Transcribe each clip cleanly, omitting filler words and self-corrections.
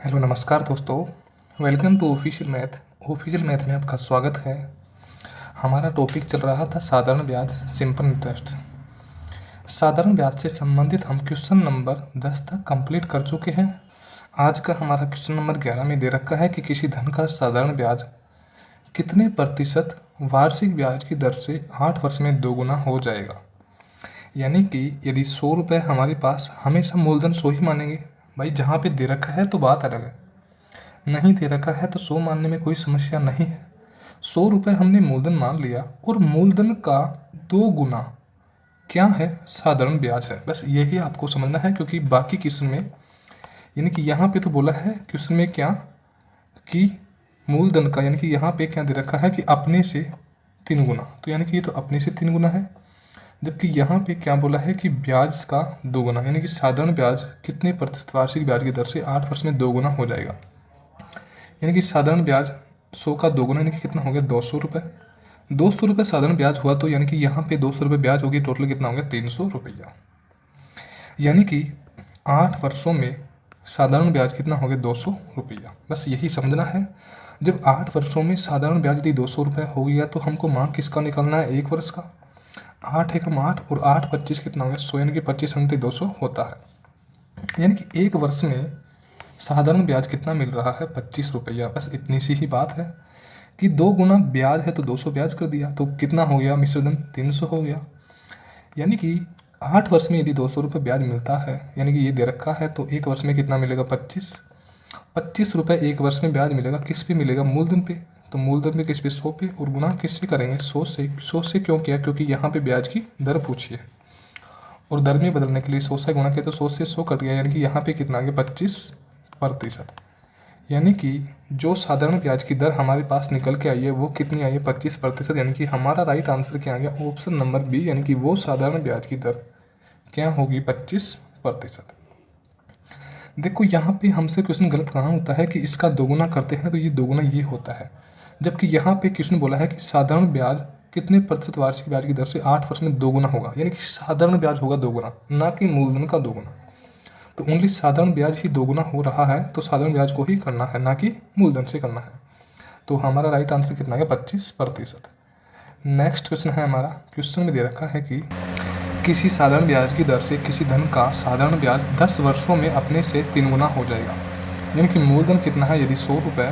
Hello नमस्कार दोस्तों। Welcome to official math में आपका स्वागत है। हमारा टॉपिक चल रहा था साधारण ब्याज सिंपल इंटरेस्ट। साधारण ब्याज से संबंधित हम क्वेश्चन नंबर 10 तक कंप्लीट कर चुके हैं। आज का हमारा क्वेश्चन नंबर 11 में दे रखा है कि किसी धन का साधारण ब्याज कितने प्रतिशत वार्षिक ब्याज की दर से 8 वर्ष में दोगुना हो जाएगा। यानी कि यदि 100 रुपये हमारे पास, हमेशा मूलधन 100 ही मानेंगे भाई। जहाँ पे दे रखा है तो बात अलग है, नहीं दे रखा है तो 100 मानने में कोई समस्या नहीं है। 100 रुपये हमने मूलधन मान लिया और मूलधन का 2 गुना क्या है, साधारण ब्याज है। बस यही आपको समझना है, क्योंकि बाकी क्वेश्चन में यानी कि यहाँ पे तो बोला है क्वेश्चन में क्या कि मूलधन का, यानी कि यहाँ पे क्या दे रखा है कि अपने से 3 गुना, तो यानी कि ये तो अपने से 3 गुना है। जबकि यहाँ पे क्या बोला है कि ब्याज का 2 गुना, यानी कि साधारण ब्याज कितने प्रतिशत वार्षिक ब्याज की दर से 8 वर्ष में 2 गुना हो जाएगा। यानी कि साधारण ब्याज 100 का 2 गुना, यानी कि कितना हो गया 200 रुपये। 200 रुपये साधारण ब्याज हुआ, तो यानी कि यहाँ पे 200 रुपये ब्याज होगी, टोटल कितना हो गया 300 रुपया। यानी कि 8 वर्षों में साधारण ब्याज कितना हो गया 200 रुपया। बस यही समझना है। जब 8 वर्षों में साधारण ब्याज यदि 200 रुपये हो गया तो हमको मान किसका निकालना है, 1 वर्ष का। 8 एकम 8 और 8 25 कितना हो गया 100, यानी कि 25 × 200 होता है। यानी कि 1 वर्ष में साधारण ब्याज कितना मिल रहा है 25 रुपया। बस इतनी सी ही बात है कि 2 गुना ब्याज है तो 200 ब्याज कर दिया, तो कितना हो गया मिश्रधन 300 हो गया। यानी कि 8 वर्ष में यदि 200 रुपये ब्याज मिलता है, यानी कि ये दे रखा है, तो 1 वर्ष में कितना मिलेगा 25 रुपये 1 वर्ष में ब्याज मिलेगा। किस पे मिलेगा, मूलधन पे। तो मूलधन पे किस पे 100 पे, और गुना किससे करेंगे 100 से। 100 से क्यों किया, क्योंकि यहाँ पे ब्याज की दर पूछी है और दर में बदलने के लिए 100 से गुणा किया, तो 100 से 100 कट गया, यानी कि यहाँ पे कितना आ गया 25%। यानी कि जो साधारण ब्याज की दर हमारे पास निकल के आई है वो कितनी आई है 25%। यानी कि हमारा राइट आंसर क्या आ गया, ऑप्शन नंबर बी, यानी कि वो साधारण ब्याज की दर क्या होगी 25%। देखो यहाँ पे हमसे क्वेश्चन गलत कहाँ होता है कि इसका दोगुना करते हैं तो ये दोगुना ये होता है, जबकि यहाँ पे क्वेश्चन बोला है कि साधारण ब्याज कितने प्रतिशत वार्षिक ब्याज की दर से 8 वर्ष में दोगुना होगा। यानी कि साधारण ब्याज होगा दोगुना, ना कि मूलधन का दोगुना। तो ओनली साधारण ब्याज ही दोगुना हो रहा है, तो साधारण ब्याज को ही करना है, ना कि मूलधन से करना है। तो हमारा राइट आंसर कितना है 25%। नेक्स्ट क्वेश्चन है हमारा, क्वेश्चन में दे रखा है कि किसी साधारण ब्याज की दर से किसी धन का साधारण ब्याज 10 वर्षों में अपने से 3 गुना हो जाएगा। यानी कि मूलधन कितना है, यदि 100 रुपये,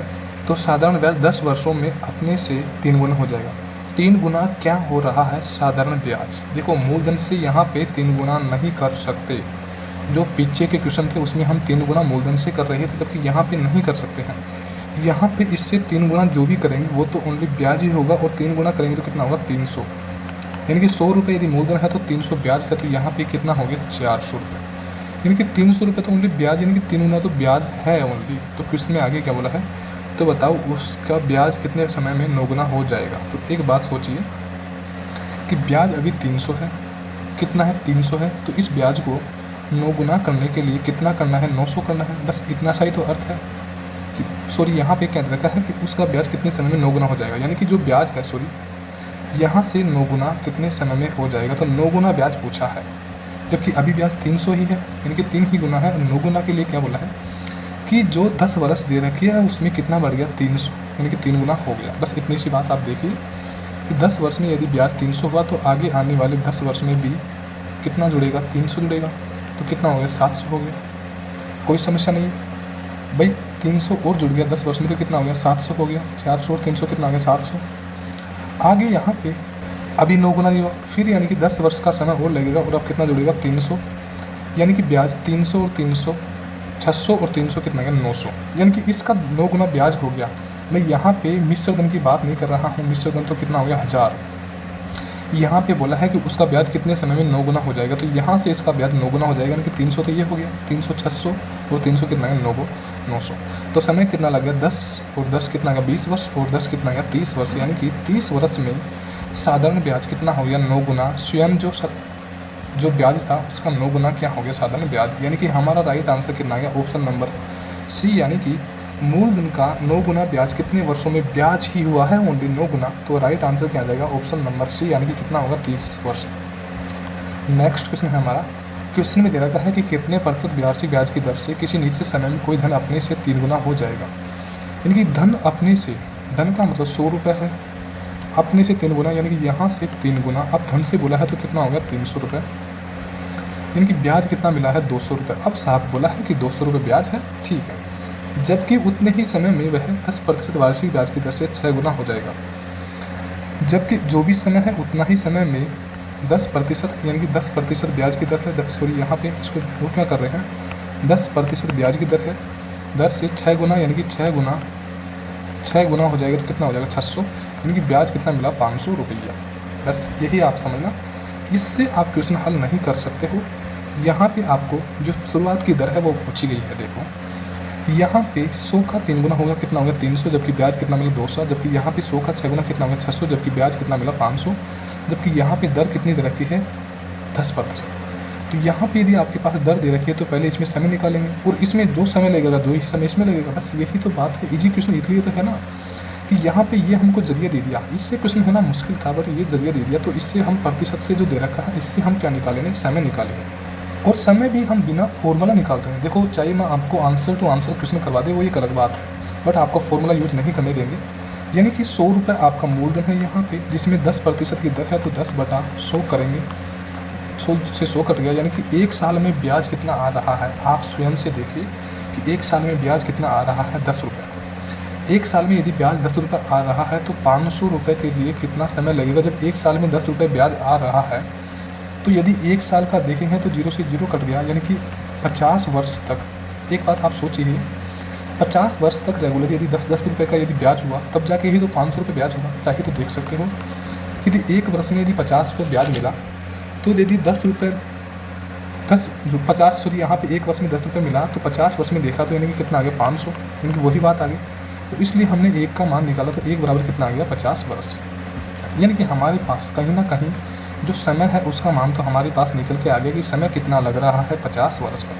तो साधारण ब्याज 10 वर्षों में अपने से 3 गुना हो जाएगा। 3 गुना क्या हो रहा है साधारण ब्याज। देखो मूलधन से यहाँ पे 3 गुना नहीं कर सकते। जो पीछे के क्वेश्चन थे उसमें हम 3 गुना मूलधन से कर रहे थे, जबकि यहाँ पे नहीं कर सकते हैं। यहाँ पे इससे 3 गुना जो भी करेंगे वो तो ओनली ब्याज ही होगा, और 3 गुना करेंगे तो कितना होगा 300। यानी कि 100 रुपये यदि मूलधन है तो 300 ब्याज है, तो यहाँ पे कितना हो गया 400 रुपये। यानी कि 300 रुपये तो ओनली ब्याज, यानी कि 3 गुना तो ब्याज है ओनली। तो क्वेश्चन में आगे क्या बोला है, तो बताओ उसका ब्याज कितने समय में 9 गुना हो जाएगा। तो एक बात सोचिए कि ब्याज अभी 300 है, कितना है 300 है, तो इस ब्याज को 9 गुना करने के लिए कितना करना है 900 करना है। बस इतना सा ही तो अर्थ है कि सॉरी यहाँ पे क्या रखा है कि उसका ब्याज कितने समय में 9 गुना हो जाएगा। यानी कि जो ब्याज है सॉरी यहाँ से 9 गुना कितने समय में हो जाएगा, तो 9 गुना ब्याज पूछा है, जबकि अभी ब्याज 300 ही है, यानी कि 3 ही गुना है। 9 गुना के लिए क्या बोला है कि जो 10 वर्ष दे रखी है उसमें कितना बढ़ गया 300, यानी कि 3 गुना हो गया। बस इतनी सी बात आप देखिए कि 10 वर्ष में यदि ब्याज 300 हुआ तो आगे आने वाले 10 वर्ष में भी कितना जुड़ेगा 300 जुड़ेगा, तो कितना हो गया 700 हो गया। कोई समस्या नहीं भाई, 300 और जुड़ गया 10 वर्ष में तो कितना हो गया 700 हो गया। 400 और 300 कितना हो गया 700। आगे यहाँ पे अभी 9 गुना नहीं हुआ, फिर यानी कि 10 वर्ष का समय और लगेगा, और अब कितना जुड़ेगा 300, यानी कि ब्याज 300 और 300 600 और 300 कितना गया 900, यानी कि इसका 9 गुना ब्याज हो गया। मैं यहाँ पे मिश्रधन की बात नहीं कर रहा हूँ, मिश्रधन तो कितना हो गया 1000। यहाँ पे बोला है कि उसका ब्याज कितने समय में 9 गुना हो जाएगा, तो यहाँ से इसका ब्याज 9 गुना हो जाएगा, यानी कि 300 तो ये हो गया, 300 600 और 300 कितना गया 900। तो समय कितना लग गया 10 और 10 कितना गया 20 वर्ष, और 10 कितना गया 30 वर्ष। यानी कि 30 वर्ष में साधारण ब्याज कितना हो गया 9 गुना। स्वयं जो ब्याज था उसका 9 गुना क्या हो गया साधारण ब्याज। यानी कि हमारा राइट आंसर कितना गया ऑप्शन नंबर सी, यानी कि मूलधन का 9 गुना ब्याज कितने वर्षों में ब्याज ही हुआ है ओनली 9 गुना। तो राइट आंसर क्या आ जाएगा ऑप्शन नंबर सी, यानी कि कितना होगा 30 वर्ष। नेक्स्ट क्वेश्चन है हमारा, क्वेश्चन में दे रखा है कि कितने प्रतिशत वार्षिक ब्याज की दर से किसी निश्चित समय में कोई धन अपने से 3 गुना हो जाएगा। यानी कि धन अपने से, धन का मतलब 100 रुपये है, अपने से 3 गुना यानी कि यहाँ से 3 गुना। अब धन से बोला है तो कितना हो गया 300 रुपये, यानी कि ब्याज कितना मिला है 200 रुपये। अब साहब बोला है कि 200 रुपये ब्याज है, ठीक है, जबकि उतने ही समय में वह 10% वार्षिक ब्याज की दर से 6 गुना हो जाएगा। जबकि जो भी समय है उतना ही समय में 10% यानी कि 10% ब्याज की दर है, सॉरी यहाँ पे इसको वो क्या कर रहे हैं, 10% ब्याज की दर है, दर से 6 गुना यानी कि 6 गुना हो जाएगा तो कितना हो जाएगा 600, यानी कि ब्याज कितना मिला 500 रुपया। बस यही आप समझना, इससे आप क्वेश्चन हल नहीं कर सकते हो। यहाँ पे आपको जो शुरुआत की दर है वो पूछी गई है। देखो यहाँ पे 100 का 3 गुना होगा कितना होगा 300, जबकि ब्याज कितना मिला 200, जबकि यहाँ पे 100 का 6 गुना कितना होगा 600, जबकि ब्याज कितना मिला 500, जबकि यहाँ पे दर कितनी दे रखी है 10%। तो यहाँ पे यदि आपके पास दर दे रखी है तो पहले इसमें समय निकालेंगे और इसमें जो समय लगेगा जो ही समय इसमें लगेगा। बस यही तो बात है। इजी क्वेश्चन इसलिए तो है ना कि यहाँ पे ये हमको जरिया दे दिया, इससे क्वेश्चन होना मुश्किल था बट ये जरिया दे दिया, तो इससे हम प्रतिशत से जो दे रखा है इससे हम क्या निकालेंगे, समय निकालेंगे। और समय भी हम बिना फॉर्मूला निकाल रहे हैं। देखो चाहे मैं आपको आंसर टू आंसर क्वेश्चन करवा दे वो एक अलग बात है, बट आपको फॉर्मूला यूज नहीं करने देंगे। यानी कि 100 रुपये आपका मूलधन है यहाँ पे, जिसमें 10% की दर है तो 10/100 करेंगे, 100 से 100 कट गया, यानी कि 1 साल में ब्याज कितना आ रहा है। आप स्वयं से देखिए कि 1 साल में ब्याज कितना आ रहा है 10 रुपये। 1 साल में यदि ब्याज 10 रुपये आ रहा है तो 500 रुपये के लिए कितना समय लगेगा। जब 1 साल में 10 रुपये ब्याज आ रहा है तो यदि 1 साल का देखेंगे तो 0 से 0 कट गया, यानी कि 50 वर्ष तक। एक बात आप सोचिए, 50 वर्ष तक रेगुलर यदि 10-10 रुपये का यदि ब्याज हुआ तब जाके ही तो 500 रुपये ब्याज होगा। चाहे तो देख सकते हो यदि 1 वर्ष में यदि 50 रुपये ब्याज मिला तो यदि 10 रुपये 10 जो 50 सॉरी यहाँ पे 1 वर्ष में 10 रुपये मिला तो 50 वर्ष में देखा तो यानी कि कितना आ गया 500, यानी कि वही बात आ गई। तो इसलिए हमने 1 का मान निकाला तो 1 बराबर कितना आ गया 50 वर्ष। यानी कि हमारे पास कहीं ना कहीं जो समय है उसका मान तो हमारे पास निकल के आ गया कि समय कितना लग रहा है 50 वर्ष का,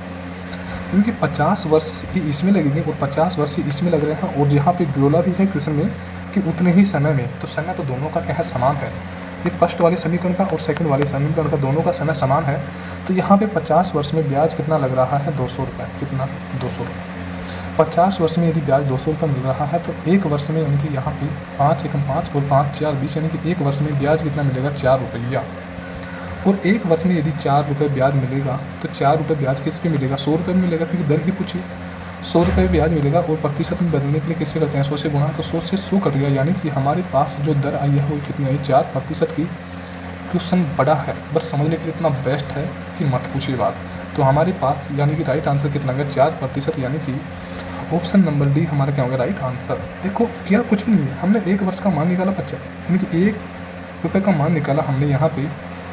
क्योंकि 50 वर्ष ही इसमें लगेंगे और 50 वर्ष ही इसमें लग रहे हैं। और यहाँ पे बोला भी है क्वेश्चन में कि उतने ही समय में, तो समय तो दोनों का क्या है समान है। ये फर्स्ट वाले समीकरण का और सेकंड वाले समीकरण का दोनों का समय समान है। तो यहाँ पे 50 वर्ष में ब्याज कितना लग रहा है 200 रुपये, कितना 200 रुपये। 50 वर्ष में यदि ब्याज 200 रुपये मिल रहा है तो 1 वर्ष में यानी कि यहाँ पे 5 एकम 5 और 5 4 20 यानी कि 1 वर्ष में ब्याज कितना मिलेगा 4 रुपया। और 1 वर्ष में यदि 4 रुपये ब्याज मिलेगा तो 4 रुपये ब्याज किस पे मिलेगा 100 रुपये में मिलेगा, क्योंकि दर ही पूछी 100 रुपये ब्याज मिलेगा। और प्रतिशत में बदलने के लिए कैसे करते हैं 100 से गुणा, तो 100 से 100 कट गया, यानी कि हमारे पास जो दर आई है वो कितनी आई 4% की। क्वेश्चन बड़ा है बट समझने के लिए इतना बेस्ट है कि मत पूछिए बात। तो हमारे पास यानी कि राइट आंसर कितना गया 4%, यानी कि ऑप्शन नंबर डी हमारा क्या होगा राइट आंसर। देखो क्या कुछ भी नहीं है, हमने 1 वर्ष का मान निकाला 50, यानी कि 1 रुपये का मान निकाला हमने यहाँ पे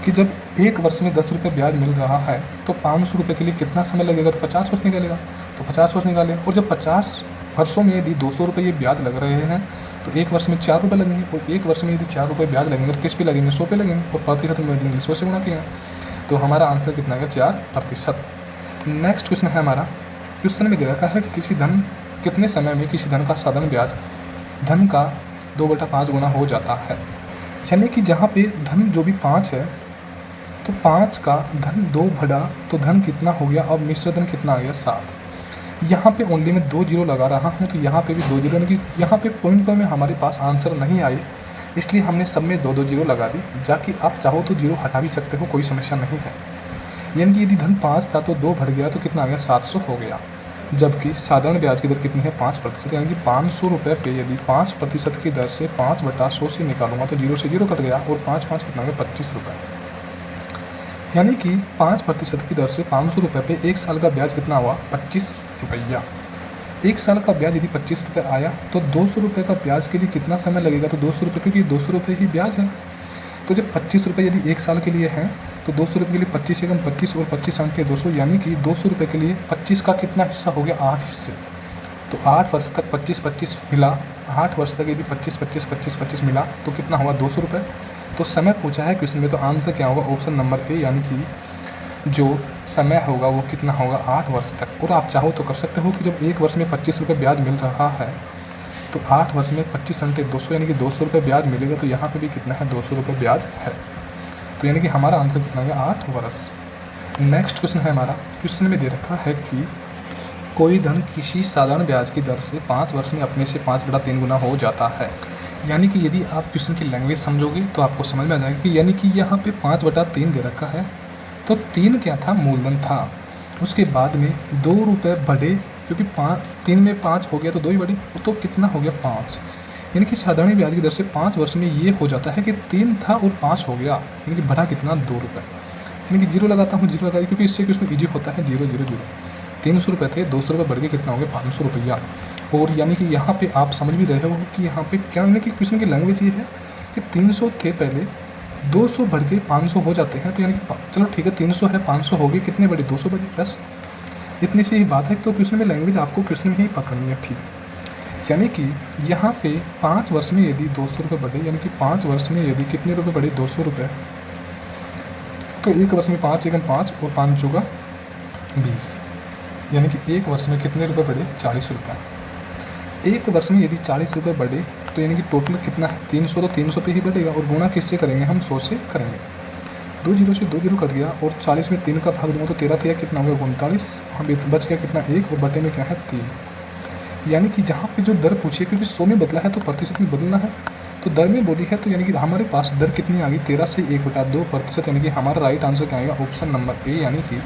कि जब 1 वर्ष में 10 रुपये ब्याज मिल रहा है तो 500 रुपये के लिए कितना समय लगेगा, तो 50 वर्ष निकालेगा, तो 50 वर्ष निकाले। और जब 50 वर्षों में यदि 200 रुपये ये ब्याज लग रहे हैं तो 1 वर्ष में 4 रुपये लगेंगे, और 1 वर्ष में यदि 4 रुपये ब्याज लगेंगे तो किस पे लगेंगे 100 पे लगेंगे, और प्रतिशत में बदलेंगे 100 से गुणा किया। तो हमारा आंसर कितना है 4%। नेक्स्ट क्वेश्चन है हमारा, क्वेश्चन में दे रखा है कि किसी धन कितने समय में किसी धन का साधारण ब्याज धन का 2/5 गुना हो जाता है। यानी कि जहाँ पे धन जो भी 5 है तो 5 का धन 2 बढ़ा तो धन कितना हो गया, अब मिश्र धन कितना आ गया 7। यहाँ पे ओनली मैं 2 जीरो लगा रहा हूँ तो यहाँ पे भी 2 जीरो, यानी कि यहाँ पे पॉइंट पर में हमारे पास आंसर नहीं आए इसलिए हमने सब में 2-2 जीरो लगा दी। जाकि आप चाहो तो जीरो हटा भी सकते हो, कोई समस्या नहीं है। यानी कि यदि धन 5 था तो 2 बढ़ गया तो कितना आ गया 700 हो गया। जबकि साधारण ब्याज की दर कितनी है 5%, यानी कि 500 रुपये पे यदि 5% की दर से 5/100 से निकालूंगा तो 0 से 0 कट गया, और 5 कितना गया 25 रुपये। यानी कि 5% की दर से 500 रुपये पे 1 साल का ब्याज कितना हुआ 25 रुपया। 1 साल का ब्याज यदि 25 रुपये आया तो 200 रुपये का ब्याज के लिए कितना समय लगेगा, तो 200 रुपये, क्योंकि 200 रुपये ही ब्याज है। तो जब 25 रुपये यदि 1 साल के लिए हैं तो 200 रुपये के लिए 25 एकम 25 और 25 अंक 200, यानी कि 200 रुपये के लिए 25 का कितना हिस्सा हो गया 8 हिस्से। तो 8 वर्ष तक 25-25 मिला, 8 वर्ष तक यदि 25-25-25-25 मिला तो कितना होगा 200 रुपये। तो समय पूछा है क्वेश्चन में, तो आंसर क्या होगा ऑप्शन नंबर ए, यानी कि जो समय होगा वो कितना होगा 8 वर्ष तक। और आप चाहो तो कर सकते हो कि जब 1 वर्ष में 25 रुपये ब्याज मिल रहा है तो 8 वर्ष में 25 अंक 200, यानी कि 200 रुपये ब्याज मिलेगा, तो यहाँ पे भी कितना है 200 रुपये ब्याज है। तो यानी कि हमारा आंसर कितना होगा 8 वर्ष। नेक्स्ट क्वेश्चन है हमारा, क्वेश्चन में दे रखा है कि कोई धन किसी साधारण ब्याज की दर से 5 वर्ष में अपने से 5/3 गुना हो जाता है। यानी कि यदि आप क्वेश्चन की लैंग्वेज समझोगे तो आपको समझ में आ जाएगा कि यानी कि यहाँ पे 5/3 दे रखा है, तो 3 क्या था, मूलधन था। उसके बाद में 2 रुपये बढ़े, क्योंकि 3 में 5 हो गया तो 2 ही बढ़े, तो कितना हो गया, 5। यानी कि साधारण ब्याज की दर से 5 वर्ष में ये हो जाता है कि 3 था और 5 हो गया, यानी कि बढ़ा कितना, 2 रुपये। यानी कि जीरो लगाता हूँ, जीरो लगाइए, क्योंकि इससे क्वेश्चन ईजी होता है। 0 0 0, 300 रुपये थे, 200 रुपये बढ़ के कितना हो गया, 500 रुपया। और यानी कि यहाँ पे आप समझ भी रहे हो कि यहाँ पे क्या, यानी कि क्वेश्चन की लैंग्वेज ये है कि 300 थे पहले, 200 बढ़ के 500 हो जाते हैं, तो यानी कि चलो ठीक है, 300 है, 500 हो गए, कितने बढ़े, 200 बढ़े, बस इतनी सी ही बात है। तो क्वेश्चन में लैंग्वेज आपको क्वेश्चन में ही पकड़नी है, ठीक है। यानी कि यहाँ पे 5 वर्ष में यदि 200 रुपये बढ़े, यानी कि 5 वर्ष में यदि कितने रुपये बढ़े, 200 रुपये, तो एक वर्ष में 5 एकम 5 और 5 चौका 20, यानी कि एक वर्ष में कितने रुपये बढ़े, 40 रुपये। एक वर्ष में यदि 40 रुपये बढ़े तो यानी कि टोटल कितना है, 300, तो 300 पे ही बढ़ेगा, और गुणा किससे करेंगे, हम 100 से करेंगे। 2 जीरो से 2 जीरो कट गया, और 40 में 3 का भाग दूंगा तो 13 13 कितना हो गया, 39। हम बच गया कितना, 1, और बटे में क्या है, 3। यानी कि जहाँ पे जो दर पूछी है, क्योंकि 100 में बदला है तो प्रतिशत में बदलना है, तो दर में बोली है, तो यानी कि हमारे पास दर कितनी आ गई, 13 से 1/2%। यानी कि हमारा राइट आंसर क्या आएगा, ऑप्शन नंबर ए। यानी कि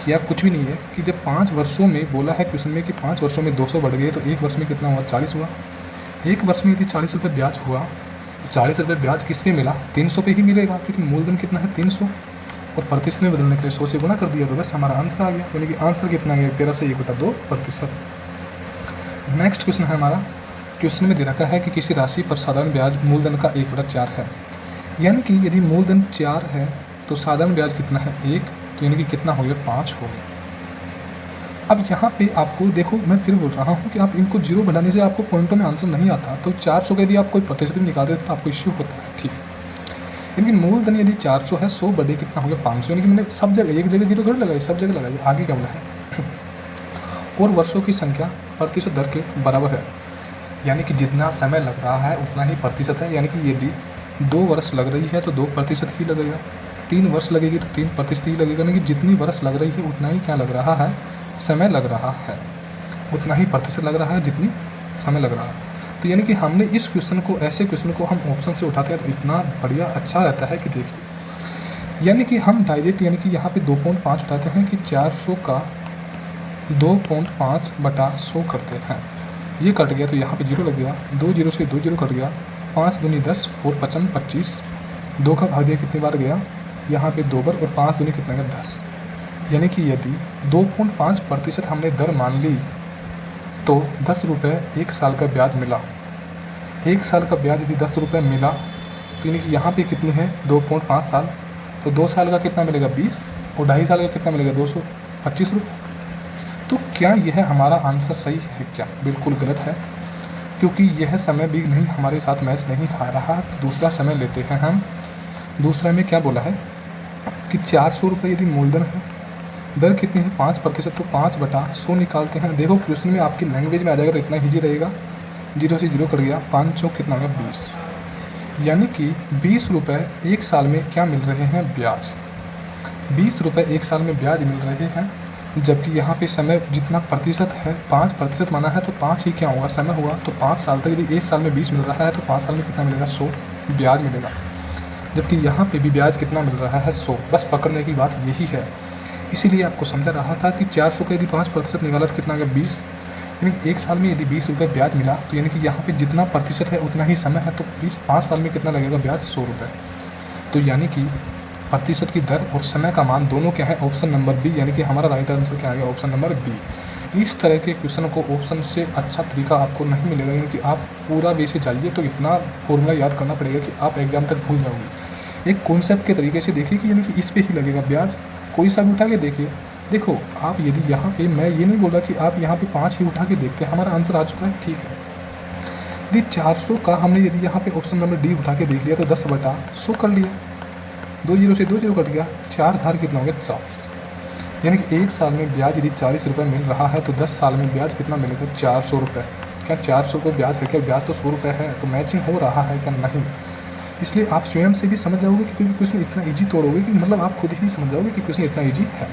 क्या कुछ भी नहीं है कि जब 5 वर्षों में बोला है क्वेश्चन में कि 5 वर्षों में 200 बढ़ गए, तो एक वर्ष में कितना हुआ, 40 हुआ। एक वर्ष में यदि 40 रुपये ब्याज हुआ, तो 40 रुपये ब्याज किस पे मिला, 300 पे ही मिलेगा, क्योंकि मूलधन कितना है, 300, और प्रतिशत में बदलने के लिए 100 से गुना कर दिया, तो बस हमारा आंसर आ गया। यानी कि आंसर कितना गया, 13 से 1/2%। नेक्स्ट क्वेश्चन है हमारा, क्वेश्चन में दे रखा है कि किसी राशि पर साधारण ब्याज मूलधन का 1/4 है। यानी कि यदि मूलधन 4 है तो साधारण ब्याज कितना है, 1, तो यानी कि कितना हो गया, 5 हो गया। अब यहाँ पे आपको देखो, मैं फिर बोल रहा हूँ कि आप इनको जीरो बढ़ाने से आपको पॉइंटों में आंसर नहीं आता, तो 400 का यदि आप कोई प्रतिशत भी निकाल देते तो आपको इश्यू होता है, ठीक है। यानी कि मूलधन यदि 400 है, 100 बढ़े कितना हो गया, 500। यानी कि मैंने सब जगह, एक जगह जीरो थोड़ी लगाई, सब जगह लगाई, आगे क्या बोला है और वर्षों की संख्या प्रतिशत दर के बराबर है। यानी कि जितना समय लग रहा है उतना ही प्रतिशत है। यानी कि यदि 2 वर्ष लग रही है तो 2% ही लगेगा, 3 वर्ष लगेगी तो 3% ही लगेगा। यानी कि जितनी वर्ष लग रही है उतना ही क्या लग रहा है, समय लग रहा है, उतना ही प्रतिशत लग रहा है जितनी समय लग रहा है। तो यानी कि हमने इस क्वेश्चन को, ऐसे क्वेश्चन को हम ऑप्शन से उठाते हैं तो इतना बढ़िया अच्छा रहता है कि देखिए, यानी कि हम डायरेक्ट, यानी कि यहाँ पे 2.5 उठाते हैं कि 400 का 2.5/100 करते हैं, ये कट गया तो यहाँ पे जीरो लग गया, 2 जीरो से 2 जीरो कट गया, 5 दूनी 10 और 55 25, 2 का भाग दिया कितनी बार गया, यहाँ पे 2 बार, और 5 दूनी कितना गया, 10। यानी कि यदि 2.5% हमने दर मान ली तो 10 रुपये 1 साल का ब्याज मिला। 1 साल का ब्याज यदि 10 रुपये मिला तो यानी कि यहाँ पे कितनी है, 2.5 साल, तो 2 साल का कितना मिलेगा, 20, और 2.5 साल का कितना मिलेगा, 225 रुपये। तो क्या यह हमारा आंसर सही है क्या, बिल्कुल गलत है, क्योंकि यह समय भी नहीं हमारे साथ मैच नहीं खा रहा। तो दूसरा समय लेते हैं हम। दूसरा में क्या बोला है कि 400 रुपये यदि मूलधन है, दर कितनी है, 5%, तो 5/100 निकालते हैं। देखो क्वेश्चन में आपकी लैंग्वेज में आ जाएगा तो इतना ईजी रहेगा, 0 से 0 कट गया, 5 चौक कितना होगा, 20। यानी कि 20 रुपये 1 साल में क्या मिल रहे हैं, ब्याज। 20 रुपये 1 साल में ब्याज मिल रहे हैं, जबकि यहाँ पे समय जितना प्रतिशत है, 5% माना है, तो 5 ही क्या होगा, समय हुआ। तो 5 साल तक यदि 1 साल में 20 मिल रहा है तो 5 साल में कितना मिलेगा, 100 ब्याज मिलेगा। जबकि यहाँ पे भी ब्याज कितना मिल रहा है, 100। बस पकड़ने की बात यही है, इसीलिए आपको समझा रहा था कि 400 का यदि 5% निकाला तो कितना आ गया, 20। यानी 1 साल में यदि 20 रुपये ब्याज मिला तो यानी कि यहाँ पे जितना प्रतिशत है उतना ही समय है, तो 5 साल में कितना लगेगा ब्याज, 100 रुपये। तो यानी कि प्रतिशत की दर और समय का मान दोनों क्या है, ऑप्शन नंबर बी। यानी कि हमारा राइट आंसर क्या आ गया, ऑप्शन नंबर बी। इस तरह के क्वेश्चन को ऑप्शन से अच्छा तरीका आपको नहीं मिलेगा, यानी कि आप पूरा वे से जाइए तो इतना फॉर्मूला याद करना पड़ेगा कि आप एग्जाम तक भूल जाओगे। एक कॉन्सेप्ट के तरीके से देखिए कि यानी कि इस पे ही लगेगा ब्याज, कोई सा भी उठा के देखिए। देखो आप यदि यहाँ पे, मैं ये नहीं बोल रहा कि आप यहाँ पे 5 ही उठा के देखते हैं, हमारा आंसर आ चुका है, ठीक है। यदि 400 का हमने यदि यहाँ पे ऑप्शन नंबर डी उठा के देख लिया तो 10/100 कर लिया, 2 जीरो से 2 जीरो कट गया, 4 धार कितना हो गया, 40। यानी कि 1 साल में ब्याज यदि 40 रुपये मिल रहा है तो 10 साल में ब्याज कितना मिलेगा, 400 रुपये। क्या 400 रुपये ब्याज है क्या, ब्याज तो 100 रुपये है, तो मैचिंग हो रहा है क्या, नहीं। इसलिए आप स्वयं से भी समझ जाओगे कि क्योंकि क्वेश्चन इतना ईजी तोड़ोगे कि मतलब आप खुद ही समझ जाओगे कि क्वेश्चन इतना ईजी है।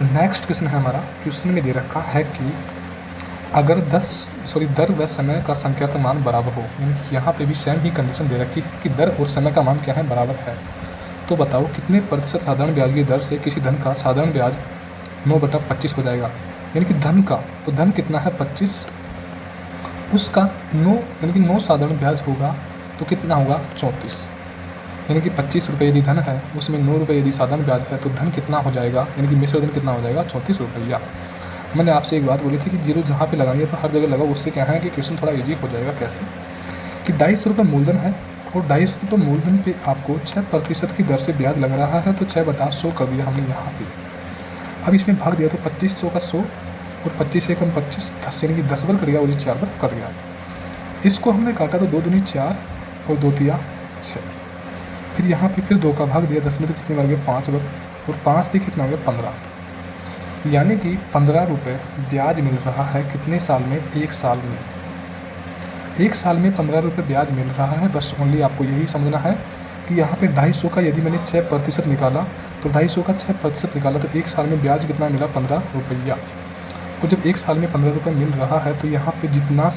नेक्स्ट क्वेश्चन है हमारा, क्वेश्चन में दे रखा है कि अगर दर व समय का संख्यात्मक मान बराबर हो, यानी कि यहाँ पे भी सेम ही कंडीशन दे रखी है कि दर और समय का मान क्या है, बराबर है, तो बताओ कितने प्रतिशत साधारण ब्याज की दर से किसी धन का साधारण ब्याज 9/25 हो जाएगा। यानी कि धन का, तो धन कितना है 25, उसका 9 यानी कि 9 साधारण ब्याज होगा तो कितना होगा 34। यानी कि 25 रुपये यदि धन है, उसमें 9 रुपये यदि साधारण ब्याज है, तो धन कितना हो जाएगा, यानी कि मिश्र धन कितना हो जाएगा 34 रुपया। मैंने आपसे एक बात बोली थी कि जीरो जहाँ पे लगानी है तो हर जगह लगाओ, उससे क्या है कि क्वेश्चन थोड़ा इजी हो जाएगा। कैसे कि 250 रुपये मूलधन है और 250 रुपये मूलधन पे आपको 6% की दर से ब्याज लग रहा है, तो 6/100 कर दिया हमने यहाँ पे। अब इसमें भाग दिया तो 2500 का 100 और 25 एकम 25, 10 यानी कि 10 बार कर गया और 4 बार कर गया। इसको हमने काटा तो 2 दूनी 4 और 2 तिया 6। फिर यहाँ पे फिर 2 का भाग दिया, 10 में तो कितने बार गए 5 बार, और 5 थी कितना हो गया 15। यानी कि 15 रुपये ब्याज मिल रहा है कितने साल में, 1 साल में। 1 साल में 15 रुपये ब्याज मिल रहा है। बस ओनली आपको यही समझना है कि यहाँ पे 250 का यदि मैंने 6% निकाला तो 250 का 6% निकाला तो 1 साल में ब्याज कितना मिला 15 रुपया। तो जब 1 साल में 15 रुपये मिल रहा है तो यहाँ पे जितना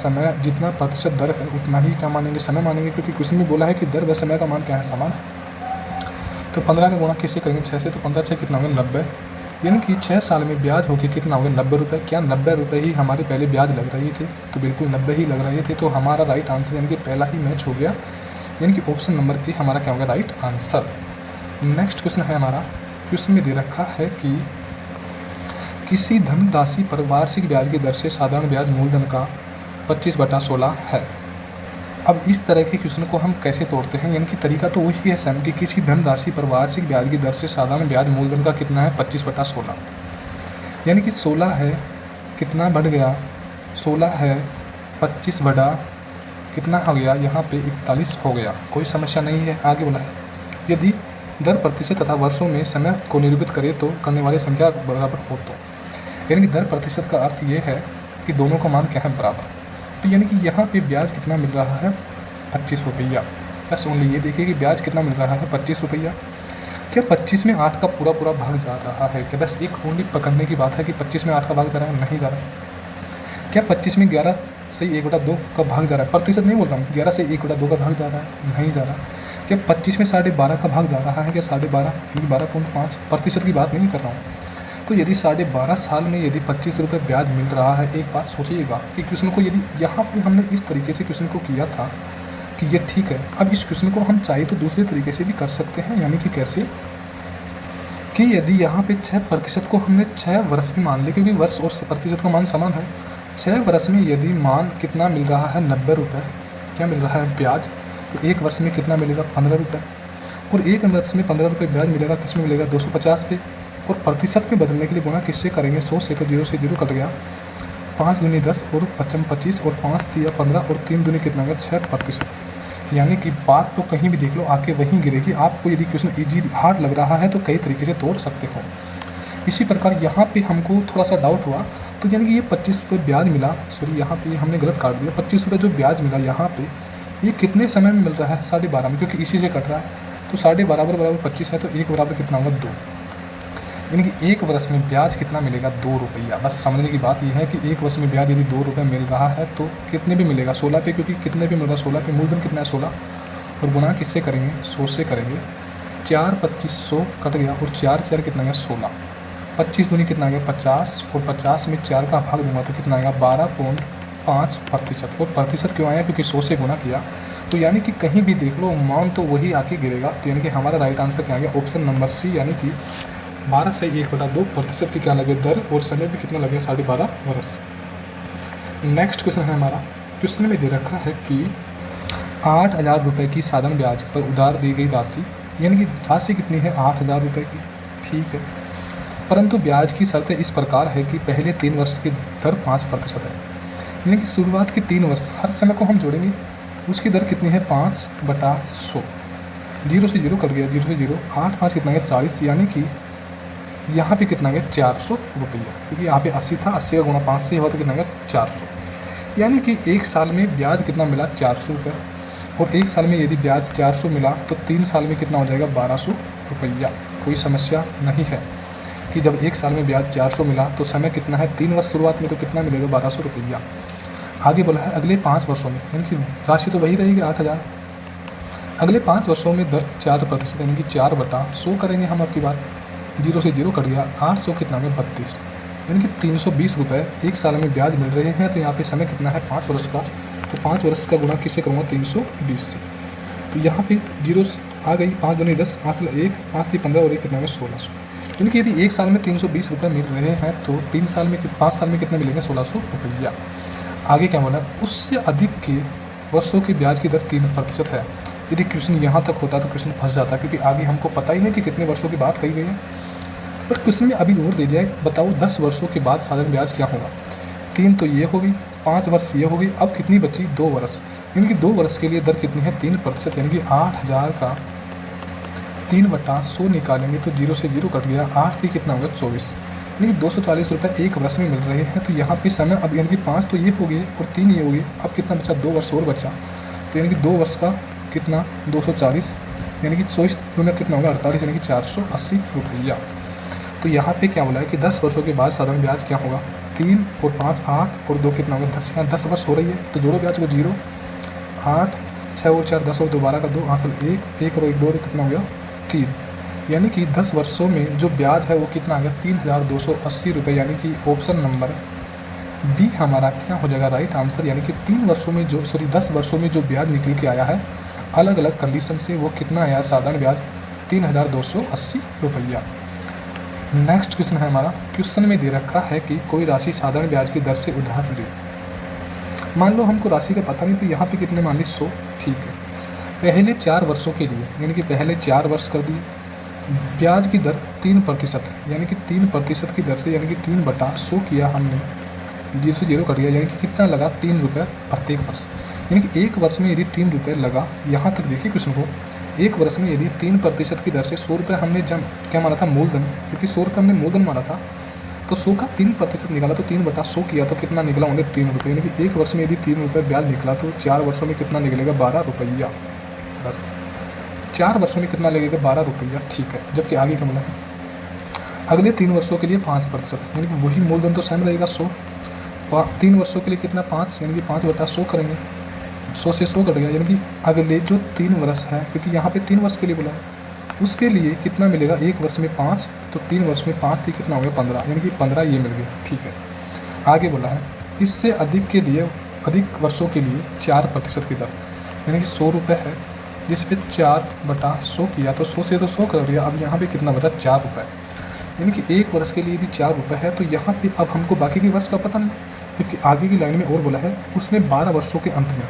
प्रतिशत दर है उतना ही क्या मानेंगे, समय मानेंगे, क्योंकि क्वेश्चन में बोला है कि दर व समय का मान क्या है, समान। तो 15 का गुणा किससे करेंगे 6 से, तो 15 6 कितना होगा 90। यानी कि 6 साल में ब्याज होकर कितना होगा 90 रुपये। क्या 90 रुपये ही हमारे पहले ब्याज लग रही थी, तो बिल्कुल 90 ही लग रहे थे। तो हमारा राइट आंसर यानी कि पहला ही मैच हो गया, यानी कि ऑप्शन नंबर ए हमारा क्या होगा राइट आंसर। नेक्स्ट क्वेश्चन है हमारा, क्वेश्चन में दे रखा है कि किसी धन राशि पर वार्षिक ब्याज की दर से साधारण ब्याज मूलधन का 25/16 है। अब इस तरह के क्वेश्चन को हम कैसे तोड़ते हैं, यानी कि तरीका तो वही है सेम कि किसी धन राशि पर वार्षिक ब्याज की दर से साधारण ब्याज मूलधन का कितना है 25/16। यानी कि 16 है कितना बढ़ गया, 16 है 25 बटा कितना हो गया, यहाँ पे 41 हो गया। कोई समस्या नहीं है। आगे बोला है यदि दर प्रतिशत तथा वर्षों में समय को निरूपित करे तो करने वाली संख्या बराबर हो तो, यानी कि दर प्रतिशत का अर्थ ये है कि दोनों का मान क्या है बराबर। तो यानी कि यहाँ पे ब्याज कितना मिल रहा है 25 रुपया। बस ओनली ये देखिए कि ब्याज कितना मिल रहा है 25 रुपया। क्या 25 में 8 का पूरा भाग जा रहा है क्या? बस एक ओनली पकड़ने की बात है कि 25 में 8 का भाग जा रहा है, नहीं जा रहा है। क्या 25 में 11 से 1/2 का भाग जा रहा है, प्रतिशत नहीं बोल रहा हूँ, 11 से 1/2 का भाग जा रहा है, नहीं जा रहा। क्या 25 में 12.5 का भाग जा रहा है, क्या 12.5 यानी 12.5, प्रतिशत की बात नहीं कर रहा हूँ। तो यदि 12.5 साल में यदि 25 रुपये ब्याज मिल रहा है, एक बात सोचिएगा कि क्वेश्चन को यदि यहाँ पे हमने इस तरीके से क्वेश्चन को किया था कि ये ठीक है, अब इस क्वेश्चन को हम चाहे तो दूसरे तरीके से भी कर सकते हैं। यानी कि कैसे कि यदि यहाँ पे 6% को हमने 6 वर्ष की मान ली, क्योंकि वर्ष और प्रतिशत का मान समान है। 6 वर्ष में यदि मान कितना मिल रहा है 90 रुपये, क्या मिल रहा है ब्याज, तो 1 वर्ष में कितना मिलेगा 15 रुपये, और 1 वर्ष में 15 रुपये ब्याज मिलेगा, किस में मिलेगा 250 पे। और प्रतिशत में बदलने के लिए गुणा किससे करेंगे 100 से, तो 0 से 0 कट गया, 5 दूनी 10 और 25 और 5 दिया 15 और 3 दूनी कितना होगा 6%। यानी कि बात तो कहीं भी देख लो आके वहीं गिरेगी। आपको यदि क्वेश्चन इजी हार्ड लग रहा है तो कई तरीके से तोड़ सकते हो। इसी प्रकार यहाँ पे हमको थोड़ा सा डाउट हुआ, तो यानी कि ये 25 रुपये ब्याज मिला, सॉरी यहाँ पे हमने गलत काट दिया, 25 रुपये जो ब्याज मिला यहाँ पे ये कितने समय में मिल रहा है 12.5 में, क्योंकि इसी से कट रहा है। तो 12.5 बराबर 25 है, तो 1 बराबर कितना होगा 2, यानी कि 1 वर्ष में ब्याज कितना मिलेगा 2 रुपया। बस समझने की बात यह है कि 1 वर्ष में ब्याज यदि 2 रुपये मिल रहा है तो कितने पे मिलेगा 16 पे, क्योंकि कितने पे मिल रहा है 16 पे, मूलधन कितना है 16, और गुणा किससे करेंगे 100 से करेंगे, 4 2500 कट गया और 4 कितना गया 16, 25 दूनी कितना गया 50, और 50 में 4 का भाग दूंगा तो कितना आएगा 12.5%। और प्रतिशत क्यों आया, क्योंकि 100 से गुणा किया। तो यानी कि कहीं भी देख लो मान तो वही आके गिरेगा। तो यानी कि हमारा राइट आंसर क्या आ गया ऑप्शन नंबर सी, यानी कि 12 से 1/2% की क्या लगे दर, और समय भी कितना लगे 12.5 वर्ष। नेक्स्ट क्वेश्चन है हमारा, क्वेश्चन में दे रखा है कि 8,000 रुपये की साधारण ब्याज पर उधार दी गई राशि, यानी कि राशि कितनी है 8,000 रुपये की, ठीक है, परंतु ब्याज की शर्तें इस प्रकार है कि पहले 3 वर्ष की दर 5% है। यानी कि शुरुआत के 3 वर्ष हर समय को हम जोड़ेंगे, उसकी दर कितनी है 5/100, 0 से 0 कट गया, 0 से 0, 8 5 कितना है 40, यानी कि यहाँ पे कितना गया 400 रुपया, क्योंकि यहाँ पे 80 था, 80 का गुणा 5 से हुआ तो कितना गया 400। यानी कि 1 साल में ब्याज कितना मिला 400 रुपये। और 1 साल में यदि ब्याज 400 मिला तो 3 साल में कितना हो जाएगा 1200 रुपया। कोई समस्या नहीं है कि जब 1 साल में ब्याज 400 मिला तो समय कितना है 3 वर्ष शुरुआत में, तो कितना मिलेगा 1200 रुपया। आगे बोला है अगले 5 वर्षों में, यानी कि राशि तो वही रहेगी 8000। अगले 5 वर्षों में दर 4% यानी कि 4/100 करेंगे हम। आपकी बात 0 से 0 कट गया, 800 कितना में 32, यानी कि 320 रुपये 1 साल में ब्याज मिल रहे हैं। तो यहाँ पे समय कितना है 5 वर्ष का, तो 5 वर्ष का गुणा किससे करूँगा 320 से। तो यहाँ पे 0 आ गई, 5 दूनी 10, 5 1, 5 3 15 और 1 कितना में 1600। यानी कि यदि 1 साल में 320 रुपये मिल रहे हैं तो 5 साल में कितने मिलेंगे 1600 रुपया। आगे क्या बोला, उससे अधिक के वर्षों की ब्याज की दर 3% है। यदि क्वेश्चन यहाँ तक होता तो क्वेश्चन फंस जाता, क्योंकि आगे हमको पता ही नहीं कि कितने वर्षों की बात कही गई है। बट क्वेश्चन में अभी और दे दिया है, बताओ 10 वर्षों के बाद साधारण ब्याज क्या होगा। 3 तो ये होगी, 5 वर्ष ये होगी, अब कितनी बची 2 वर्ष, यानी कि 2 वर्ष के लिए दर कितनी है 3%, यानी कि 8000 का 3/100 निकालेंगे तो 0 से 0 कट गया, 8 भी कितना होगा 24, यानी कि 240 रुपये 1 वर्ष में मिल रहे हैं। तो यहाँ पे समय अब यानी कि 5 तो ये हो गए और 3 ये हो गए, अब कितना बचा 2 वर्ष और बचा, तो यानी कि 2 वर्ष का कितना 240, यानी कि 24 में कितना होगा 48, यानी कि 480 रुपया। तो यहाँ पे क्या बोला है कि 10 वर्षों के बाद साधारण ब्याज क्या होगा, 3 और 5 8 और 2 कितना होगा 10, यहाँ 10 वर्ष हो रही है तो जोड़ो ब्याज को 0, 8 6 और 4 10 और 2 12 का 2 आंसर 1 और 1 2 कितना हो गया 3, यानी कि 10 वर्षों में जो ब्याज है वो कितना आ गया 3280 रुपये, यानी कि ऑप्शन नंबर बी हमारा क्या हो जाएगा राइट आंसर। यानी कि 10 वर्षों में जो ब्याज निकल के आया है अलग अलग कंडीशन से वो कितना आया साधारण ब्याज 3280 रुपया। नेक्स्ट क्वेश्चन है हमारा, क्वेश्चन में दे रखा है कि कोई राशि साधारण ब्याज की दर से उधार ले। मान लो हमको राशि का पता नहीं, तो यहाँ पे कितने मान ली 100, ठीक है। पहले 4 वर्षों के लिए, यानी कि पहले 4 वर्ष कर दिए, ब्याज की दर 3%, यानी कि 3% की दर से, यानी कि 3/100 किया हमने, 0 से 0 कर दिया, यानी कि कितना लगा 3 रुपये प्रत्येक वर्ष, यानी कि 1 वर्ष में यदि 3 रुपये लगा। यहाँ तक देखिए क्वेश्चन को, 1 वर्ष में यदि 3% की दर से 100 रुपये हमने जब क्या माना था मूलधन, क्योंकि 100 रुपये हमने मूलधन माना था, तो 100 का 3% निकाला तो 3/100 किया तो कितना निकला होंगे 3 रुपये, यानी कि 1 वर्ष में यदि 3 रुपये ब्याज निकला तो 4 वर्षों में कितना निकलेगा 12 रुपया। बस 4 वर्षों में कितना लगेगा 12 रुपया, ठीक है। जबकि आगे क्या बोला है, अगले 3 वर्षों के लिए 5%, यानी कि वही मूलधन तो सेम रहेगा 100, 3 वर्षों के लिए कितना 5, यानी कि 5/100 करेंगे, 100 से 100 कट गया, यानी कि अगले जो 3 वर्ष है, क्योंकि यहाँ पे 3 वर्ष के लिए बोला है, उसके लिए कितना मिलेगा 1 वर्ष में 5, तो 3 वर्ष में 5 थी कितना हो गया 15, यानी कि 15 ये मिल गया, ठीक है। आगे बोला है इससे अधिक के लिए, अधिक वर्षों के लिए 4% की दर, यानी कि 100 रुपये है जिस पे 4/100 किया तो 100 से तो 100 कर दिया, अब यहाँ पे कितना बचा 4 रुपये, यानी कि 1 वर्ष के लिए यदि 4 रुपये है तो यहाँ पे अब हमको बाकी के वर्ष का पता नहीं, क्योंकि आगे की लाइन में और बोला है उसमें 12 वर्षों के अंत में,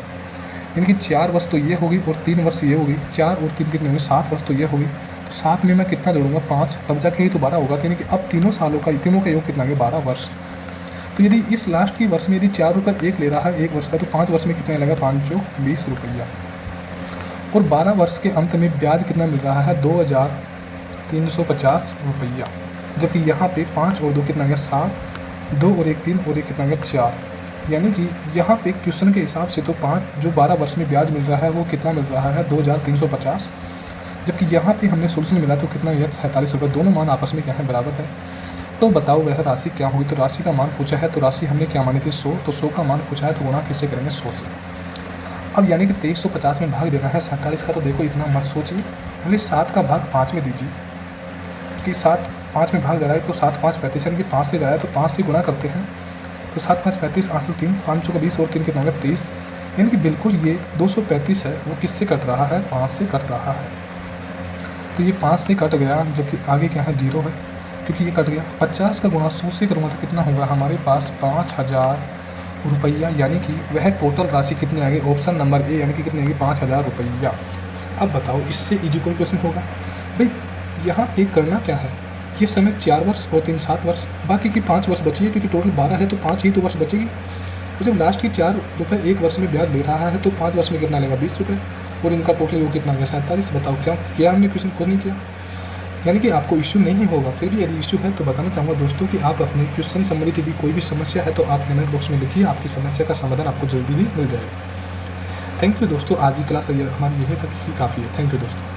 यानी कि 4 वर्ष तो ये होगी और 3 वर्ष ये होगी, 4 और 3 कितने होंगे 7 वर्ष तो ये होगी, तो 7 में मैं कितना जोड़ूंगा 5, तब जाके ही तो 12 होगा, तो यानी कि अब तीनों का योग कितना है 12 वर्ष। तो यदि इस लास्ट की वर्ष में यदि 4 रुपये एक ले रहा है 1 वर्ष का, तो 5 वर्ष में कितना लगा 5 जो 20 रुपया, और 12 वर्ष के अंत में ब्याज कितना मिल रहा है 2350 रुपया, जबकि यहाँ पे 5 और 2 कितना गया 7, 2 और 1 3 और 1 कितना गया 4, यानी कि यहाँ पे क्वेश्चन के हिसाब से तो 5 जो 12 वर्ष में ब्याज मिल रहा है वो कितना मिल रहा है 2350, जबकि यहाँ पे हमने सोल्यूशन मिला तो कितना गया 47 रुपये, दोनों मान आपस में क्या है बराबर है। तो बताओ वह राशि क्या होगी, तो राशि का मान पूछा है, तो राशि हमने क्या मानी थी 100, तो 100 का मान पूछा है तो गुणा किससे करेंगे 100 से। अब यानी कि 2350 में भाग देना है 47 का, तो देखो इतना मत सोचिए, यानी 7 का भाग 5 में दीजिए, कि 7 5 में भाग दे रहा है तो 7 5 35, यानी कि 5 से जा रहा है तो 5 से गुणा करते हैं, तो 7 5 35 आंसर 3, 5 का 20 और 3 कितना होगा 23, यानी कि बिल्कुल ये 235 है वो किससे कट रहा है 5 से कट रहा है, तो ये 5 से कट गया, जबकि आगे क्या है 0 है क्योंकि ये कट गया। 50 का गुणा 100 से करूँगा तो कितना होगा हमारे पास 5000 रुपया, यानी कि वह टोटल राशि कितनी आ गई ऑप्शन नंबर ए, यानी कि कितनी आएगी 5000 रुपया। अब बताओ इससे इक्वल क्वेश्चन होगा भाई, यहाँ पे करना क्या है, ये समय 4 वर्ष और 3 7 वर्ष, बाकी की 5 वर्ष बची है, क्योंकि टोटल 12 है तो 5 ही तो वर्ष बचेगी, तो जब लास्ट की 4 रुपये 1 वर्ष में ब्याज ले रहा है तो 5 वर्ष में कितना लेगा 20 रुपये, और इनका टोटल योग कितना गया 47। बताओ क्या हमने क्वेश्चन को नहीं किया, यानी कि आपको इश्यू नहीं होगा। फिर भी यदि इश्यू है तो बताना चाहूँगा दोस्तों कि आप अपने क्वेश्चन संबंधित यदि कोई भी समस्या है तो आप कमेंट बॉक्स में लिखिए, आपकी समस्या का समाधान आपको जल्दी ही मिल जाएगा। थैंक यू दोस्तों, आज की क्लास हमारी यहीं तक ही काफ़ी है। थैंक यू दोस्तों।